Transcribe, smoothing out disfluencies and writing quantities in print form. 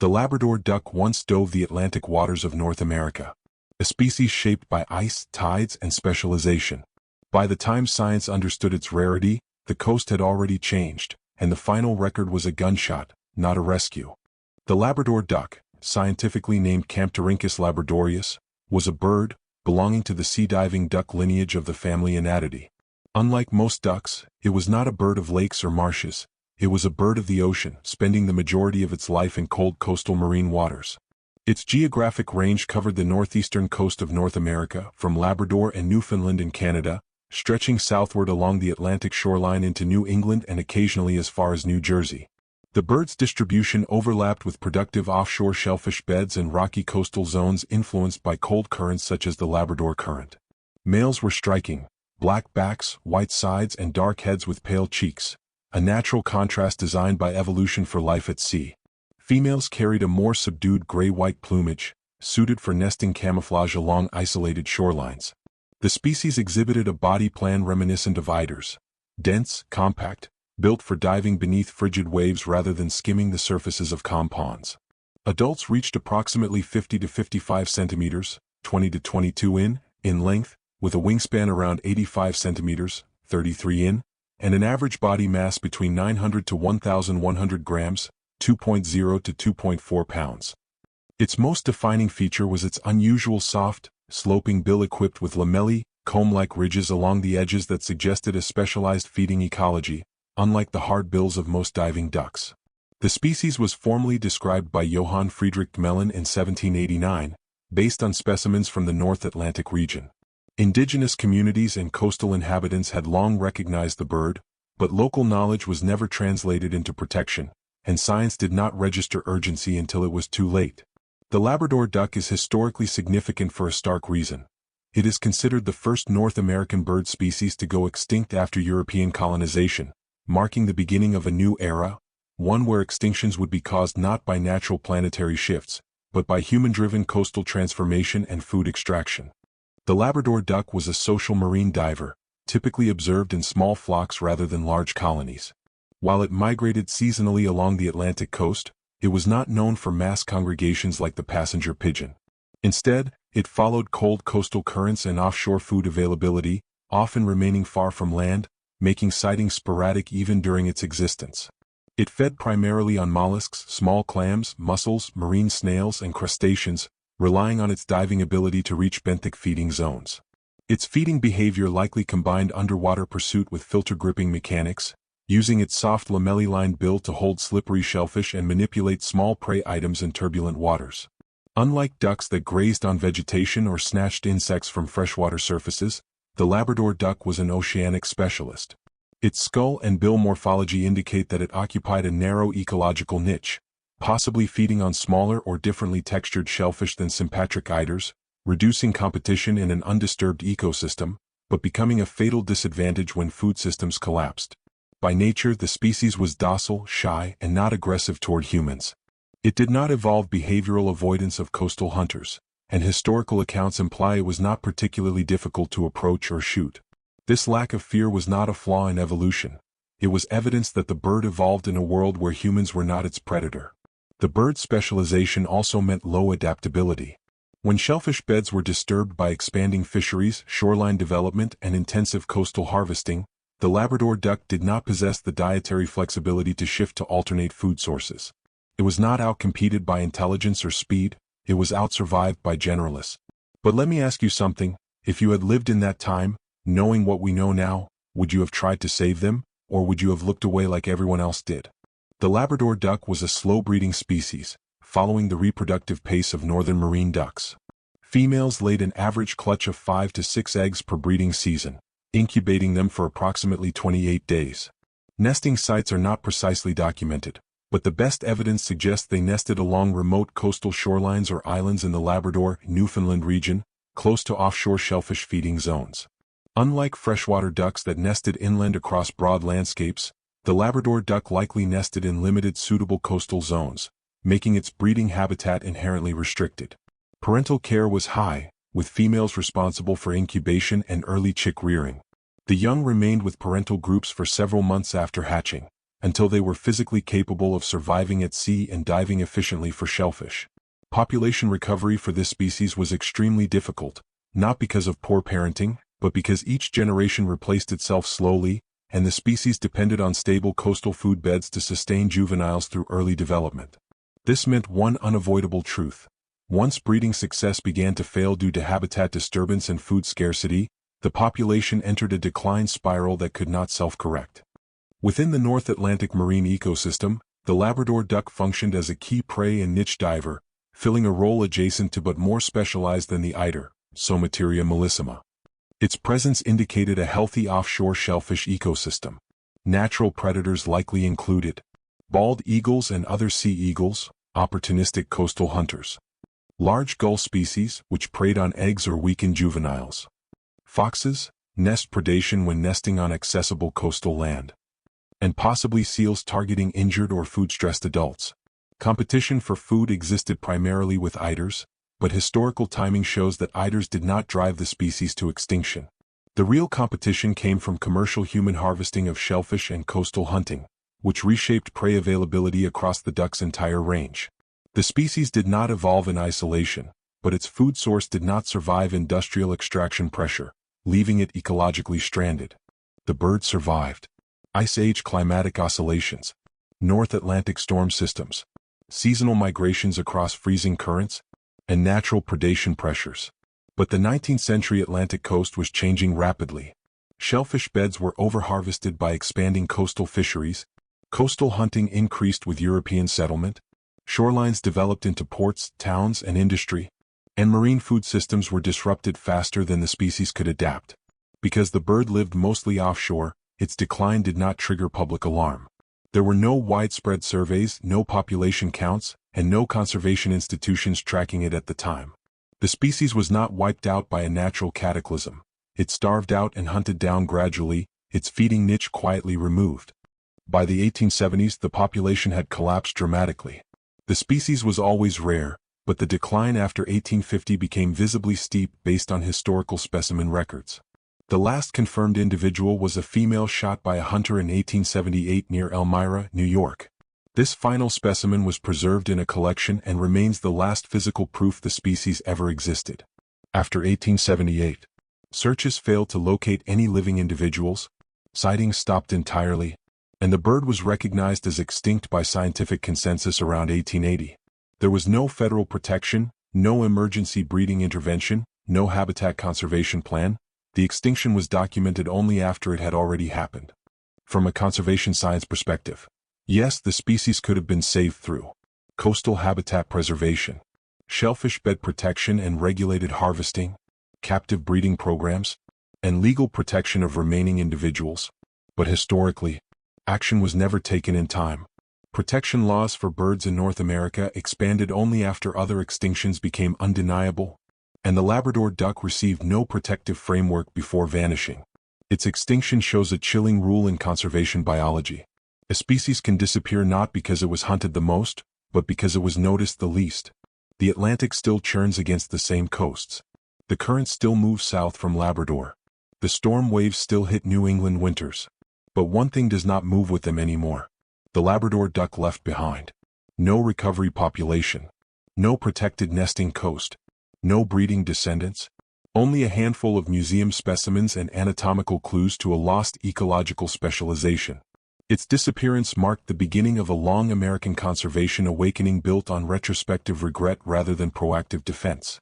The Labrador duck once dove the Atlantic waters of North America, a species shaped by ice, tides, and specialization. By the time science understood its rarity, the coast had already changed, and the final record was a gunshot, not a rescue. The Labrador duck, scientifically named Camptorhynchus labradorius, was a bird belonging to the sea-diving duck lineage of the family Anatidae. Unlike most ducks, it was not a bird of lakes or marshes. It was a bird of the ocean, spending the majority of its life in cold coastal marine waters. Its geographic range covered the northeastern coast of North America, from Labrador and Newfoundland in Canada, stretching southward along the Atlantic shoreline into New England and occasionally as far as New Jersey. The bird's distribution overlapped with productive offshore shellfish beds and rocky coastal zones influenced by cold currents such as the Labrador Current. Males were striking, black backs, white sides, and dark heads with pale cheeks, a natural contrast designed by evolution for life at sea. Females carried a more subdued gray-white plumage, suited for nesting camouflage along isolated shorelines. The species exhibited a body plan reminiscent of eiders, dense, compact, built for diving beneath frigid waves rather than skimming the surfaces of calm ponds. Adults reached approximately 50 to 55 centimeters, 20 to 22 in length, with a wingspan around 85 centimeters, 33 and an average body mass between 900 to 1,100 grams, 2.0 to 2.4 pounds. Its most defining feature was its unusual soft, sloping bill equipped with lamellae, comb-like ridges along the edges that suggested a specialized feeding ecology, unlike the hard bills of most diving ducks. The species was formally described by Johann Friedrich Gmelin in 1789, based on specimens from the North Atlantic region. Indigenous communities and coastal inhabitants had long recognized the bird, but local knowledge was never translated into protection, and science did not register urgency until it was too late. The Labrador duck is historically significant for a stark reason. It is considered the first North American bird species to go extinct after European colonization, marking the beginning of a new era, one where extinctions would be caused not by natural planetary shifts, but by human-driven coastal transformation and food extraction. The Labrador duck was a social marine diver, typically observed in small flocks rather than large colonies. While it migrated seasonally along the Atlantic coast, it was not known for mass congregations like the passenger pigeon. Instead, it followed cold coastal currents and offshore food availability, often remaining far from land, making sightings sporadic even during its existence. It fed primarily on mollusks, small clams, mussels, marine snails, and crustaceans, relying on its diving ability to reach benthic feeding zones. Its feeding behavior likely combined underwater pursuit with filter gripping mechanics, using its soft lamellae-lined bill to hold slippery shellfish and manipulate small prey items in turbulent waters. Unlike ducks that grazed on vegetation or snatched insects from freshwater surfaces, the Labrador duck was an oceanic specialist. Its skull and bill morphology indicate that it occupied a narrow ecological niche, possibly feeding on smaller or differently textured shellfish than sympatric eiders, reducing competition in an undisturbed ecosystem, but becoming a fatal disadvantage when food systems collapsed. By nature, the species was docile, shy, and not aggressive toward humans. It did not evolve behavioral avoidance of coastal hunters, and historical accounts imply it was not particularly difficult to approach or shoot. This lack of fear was not a flaw in evolution. It was evidence that the bird evolved in a world where humans were not its predator. The bird's specialization also meant low adaptability. When shellfish beds were disturbed by expanding fisheries, shoreline development, and intensive coastal harvesting, the Labrador duck did not possess the dietary flexibility to shift to alternate food sources. It was not outcompeted by intelligence or speed, it was outsurvived by generalists. But let me ask you something, if you had lived in that time, knowing what we know now, would you have tried to save them, or would you have looked away like everyone else did? The Labrador duck was a slow-breeding species, following the reproductive pace of northern marine ducks. Females laid an average clutch of 5 to 6 eggs per breeding season, incubating them for approximately 28 days. Nesting sites are not precisely documented, but the best evidence suggests they nested along remote coastal shorelines or islands in the Labrador, Newfoundland region, close to offshore shellfish feeding zones. Unlike freshwater ducks that nested inland across broad landscapes, the Labrador duck likely nested in limited suitable coastal zones, making its breeding habitat inherently restricted. Parental care was high, with females responsible for incubation and early chick rearing. The young remained with parental groups for several months after hatching, until they were physically capable of surviving at sea and diving efficiently for shellfish. Population recovery for this species was extremely difficult, not because of poor parenting, but because each generation replaced itself slowly, and the species depended on stable coastal food beds to sustain juveniles through early development. This meant one unavoidable truth. Once breeding success began to fail due to habitat disturbance and food scarcity, the population entered a decline spiral that could not self-correct. Within the North Atlantic marine ecosystem, the Labrador duck functioned as a key prey and niche diver, filling a role adjacent to but more specialized than the eider, Somateria mollissima. Its presence indicated a healthy offshore shellfish ecosystem. Natural predators likely included bald eagles and other sea eagles, opportunistic coastal hunters. Large gull species, which preyed on eggs or weakened juveniles. Foxes, nest predation when nesting on accessible coastal land. And possibly seals targeting injured or food-stressed adults. Competition for food existed primarily with eiders, but historical timing shows that eiders did not drive the species to extinction. The real competition came from commercial human harvesting of shellfish and coastal hunting, which reshaped prey availability across the duck's entire range. The species did not evolve in isolation, but its food source did not survive industrial extraction pressure, leaving it ecologically stranded. The bird survived. Ice Age climatic oscillations, North Atlantic storm systems, seasonal migrations across freezing currents, and natural predation pressures. But the 19th century Atlantic coast was changing rapidly. Shellfish beds were overharvested by expanding coastal fisheries, coastal hunting increased with European settlement, shorelines developed into ports, towns, and industry, and marine food systems were disrupted faster than the species could adapt. Because the bird lived mostly offshore, its decline did not trigger public alarm. There were no widespread surveys, no population counts, and no conservation institutions tracking it at the time. The species was not wiped out by a natural cataclysm. It starved out and hunted down gradually, its feeding niche quietly removed. By the 1870s, the population had collapsed dramatically. The species was always rare, but the decline after 1850 became visibly steep based on historical specimen records. The last confirmed individual was a female shot by a hunter in 1878 near Elmira, New York. This final specimen was preserved in a collection and remains the last physical proof the species ever existed. After 1878, searches failed to locate any living individuals, sightings stopped entirely, and the bird was recognized as extinct by scientific consensus around 1880. There was no federal protection, no emergency breeding intervention, no habitat conservation plan. The extinction was documented only after it had already happened. From a conservation science perspective, yes, the species could have been saved through coastal habitat preservation, shellfish bed protection and regulated harvesting, captive breeding programs, and legal protection of remaining individuals. But historically, action was never taken in time. Protection laws for birds in North America expanded only after other extinctions became undeniable, and the Labrador duck received no protective framework before vanishing. Its extinction shows a chilling rule in conservation biology. A species can disappear not because it was hunted the most, but because it was noticed the least. The Atlantic still churns against the same coasts. The currents still move south from Labrador. The storm waves still hit New England winters. But one thing does not move with them anymore. The Labrador duck left behind. No recovery population. No protected nesting coast. No breeding descendants. Only a handful of museum specimens and anatomical clues to a lost ecological specialization. Its disappearance marked the beginning of a long American conservation awakening built on retrospective regret rather than proactive defense.